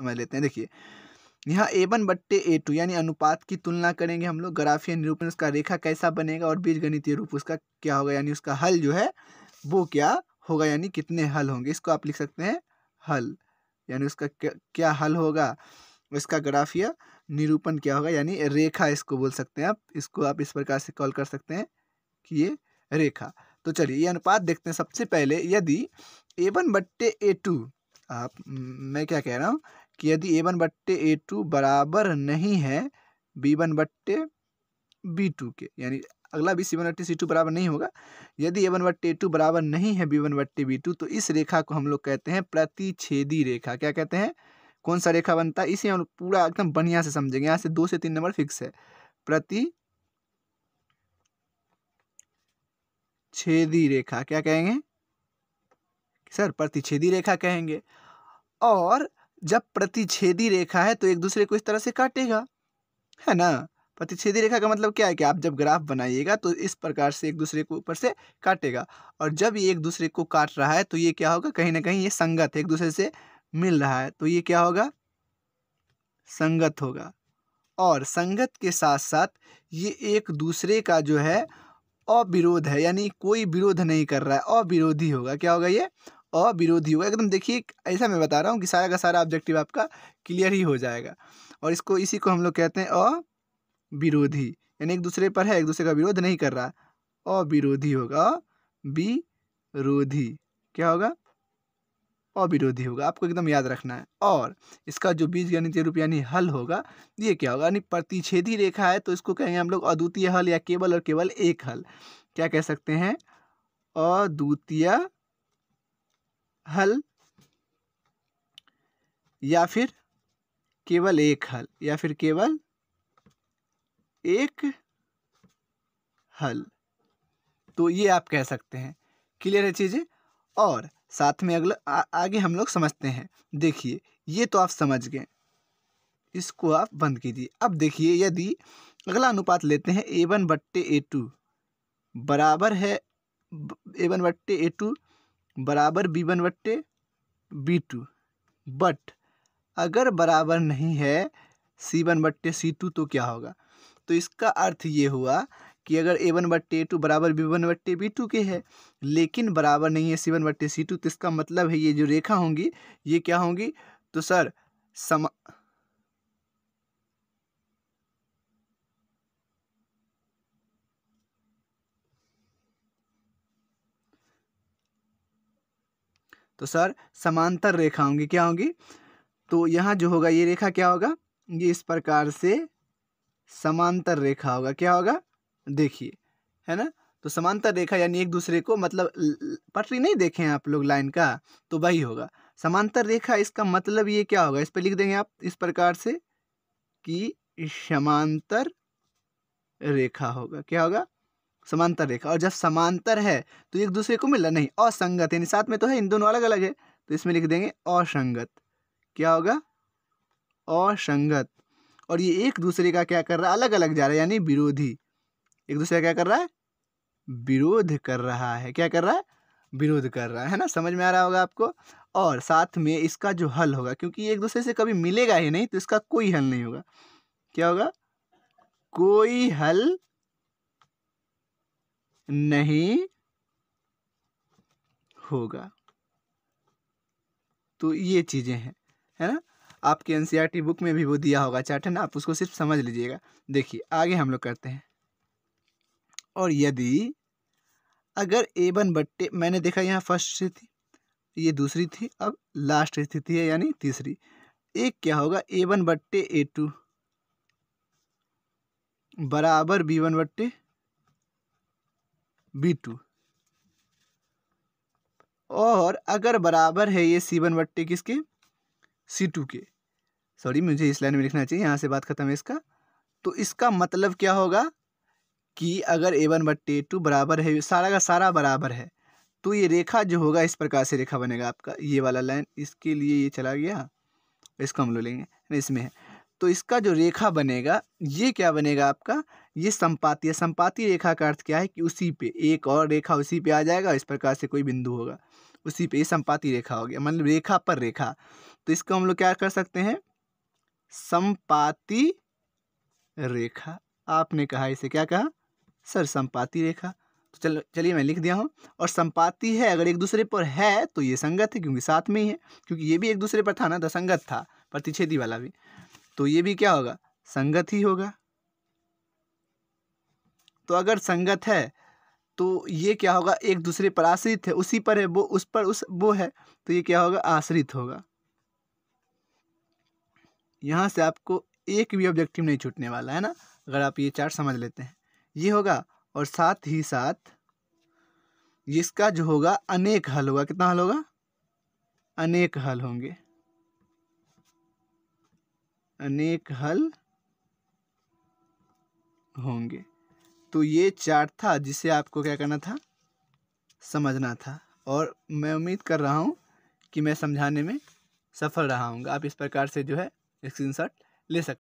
समझ लेते हैं। देखिए यहाँ A1/A2 यानी अनुपात की तुलना करेंगे हम लोग। ग्राफीय निरूपण उसका रेखा कैसा बनेगा और बीजगणितीय रूप उसका क्या होगा, यानी उसका हल जो है वो क्या होगा, यानी कितने हल होंगे। इसको आप लिख सकते हैं हल, यानी उसका क्या हल होगा, इसका ग्राफीय निरूपण क्या होगा, यानी रेखा इसको बोल सकते हैं आप। इसको आप इस प्रकार से कॉल कर सकते हैं कि ये रेखा। तो चलिए ये अनुपात देखते हैं। सबसे पहले यदि A1/A2 मैं क्या कह रहा हूँ कि यदि A1/A2 बराबर नहीं है B1/B2 के, यानी अगला भी C1/C2 बराबर नहीं होगा। यदि A1/A2 बराबर नहीं है B1/B2 तो इस रेखा को हम लोग कहते हैं प्रतिच्छेदी रेखा। क्या कहते हैं, कौन सा रेखा बनता है, इसे हम पूरा एकदम बढ़िया से समझेंगे। यहाँ से 2 से 3 नंबर फिक्स है। प्रतिच्छेदी रेखा क्या कहेंगे सर, प्रतिच्छेदी रेखा कहेंगे। और जब प्रतिच्छेदी रेखा है तो एक दूसरे को इस तरह से काटेगा, है ना। प्रतिच्छेदी रेखा का मतलब क्या है कि आप जब ग्राफ बनाइएगा तो इस प्रकार से एक दूसरे को ऊपर से काटेगा, और जब ये एक दूसरे को काट रहा है तो ये क्या होगा, कहीं ना कहीं ये संगत है, एक दूसरे से मिल रहा है, तो ये क्या होगा, संगत होगा। और संगत के साथ साथ ये एक दूसरे का जो है अविरोध है, यानी कोई विरोध नहीं कर रहा है, अविरोधी होगा। क्या होगा, ये अविरोधी होगा एकदम। देखिए ऐसा मैं बता रहा हूँ कि सारा का सारा ऑब्जेक्टिव आपका क्लियर ही हो जाएगा। और इसको इसी को हम लोग कहते हैं अविरोधी, यानी एक दूसरे पर है, एक दूसरे का विरोध नहीं कर रहा, अविरोधी होगा। विरोधी क्या होगा, अविरोधी होगा, आपको एकदम याद रखना है। और इसका जो बीजगणितीय रूप यानी हल होगा, ये क्या होगा, यानी प्रतिच्छेदी रेखा है तो इसको कहेंगे हम लोग अद्वितीय हल, या केवल और केवल एक हल। क्या कह सकते हैं, अद्वितीय हल, या फिर केवल एक हल, या फिर केवल एक हल, तो ये आप कह सकते हैं। क्लियर है चीजें। और साथ में अगला आगे हम लोग समझते हैं। देखिए ये तो आप समझ गए, इसको आप बंद कीजिए। अब देखिए यदि अगला अनुपात लेते हैं A1/A2 बराबर है A1/A2 बराबर B1/B2, बट अगर बराबर नहीं है C1/C2 तो क्या होगा। तो इसका अर्थ ये हुआ कि अगर A1/A2 बराबर B1/B2 के है लेकिन बराबर नहीं है C1/C2, तो इसका मतलब है ये जो रेखा होंगी ये क्या होंगी, तो सर समांतर रेखा होंगी। क्या होंगी, तो यहाँ जो होगा ये रेखा क्या होगा, ये इस प्रकार से समांतर रेखा होगा। क्या होगा, देखिए, है ना। तो समांतर रेखा यानी एक दूसरे को, मतलब पटरी नहीं देखे हैं आप लोग लाइन का, तो वही होगा समांतर रेखा। इसका मतलब ये क्या होगा, इस पर लिख देंगे आप इस प्रकार से कि समांतर रेखा होगा। क्या होगा, समांतर रेखा। और जब समांतर है तो एक दूसरे को मिल रहा नहीं, असंगत, यानी साथ में तो है, इन दोनों अलग अलग है, तो इसमें लिख देंगे असंगत। क्या होगा, असंगत। और ये एक दूसरे का क्या कर रहा है, अलग अलग जा रहा है, यानी विरोधी। एक दूसरे का क्या कर रहा है, विरोध कर रहा है। क्या कर रहा है, विरोध कर रहा है ना। समझ में आ रहा होगा आपको। और साथ में इसका जो हल होगा, क्योंकि एक दूसरे से कभी मिलेगा ही नहीं तो इसका कोई हल नहीं होगा। क्या होगा, कोई हल नहीं होगा। तो ये चीजें हैं, है ना। आपके एनसीईआरटी बुक में भी वो दिया होगा चार्ट, है ना, आप उसको सिर्फ समझ लीजिएगा। देखिए आगे हम लोग करते हैं। और यदि अगर A1/, मैंने देखा यहाँ फर्स्ट से थी, ये दूसरी थी, अब लास्ट स्थिति है यानी तीसरी। एक क्या होगा, A1/A2 बराबर B1/B2, और अगर बराबर है ये C1/ किसके, C2 के। सॉरी, मुझे इस लाइन में लिखना चाहिए, यहाँ से बात खत्म है इसका। तो इसका मतलब क्या होगा कि अगर A1/A2 बराबर है, सारा का सारा बराबर है, तो ये रेखा जो होगा इस प्रकार से रेखा बनेगा आपका, ये वाला लाइन इसके लिए ये चला गया, इसको हम लोग लेंगे, इसमें है। तो इसका जो रेखा बनेगा ये क्या बनेगा आपका, ये संपाती है। संपाती रेखा का अर्थ क्या है कि उसी पे एक और रेखा उसी पे आ जाएगा, इस प्रकार से कोई बिंदु होगा, उसी पे, ये संपाती रेखा हो गया, मतलब रेखा पर रेखा। तो इसको हम लोग क्या कर सकते हैं, संपाती रेखा। आपने कहा इसे क्या कहा सर, संपाती रेखा। तो चलिए मैं लिख दिया हूँ। और संपाती है, अगर एक दूसरे पर है तो ये संगत है, क्योंकि साथ में ही है, क्योंकि ये भी एक दूसरे पर था ना, तो संगत था, प्रतिच्छेदी वाला भी, तो ये भी क्या होगा, संगत ही होगा। तो अगर संगत है तो ये क्या होगा, एक दूसरे पर आश्रित है, उसी पर है वो, उस पर वो है, तो ये क्या होगा, आश्रित होगा। यहाँ से आपको एक भी ऑब्जेक्टिव नहीं छूटने वाला है ना, अगर आप ये चार्ट समझ लेते हैं, ये होगा। और साथ ही साथ इसका जो होगा अनेक हल होगा। कितना हल होगा, अनेक हल होंगे, अनेक हल होंगे। तो ये चार्ट था जिसे आपको क्या करना था, समझना था। और मैं उम्मीद कर रहा हूँ कि मैं समझाने में सफल रहा हूँ। आप इस प्रकार से जो है स्क्रीनशॉट ले सकते हैं।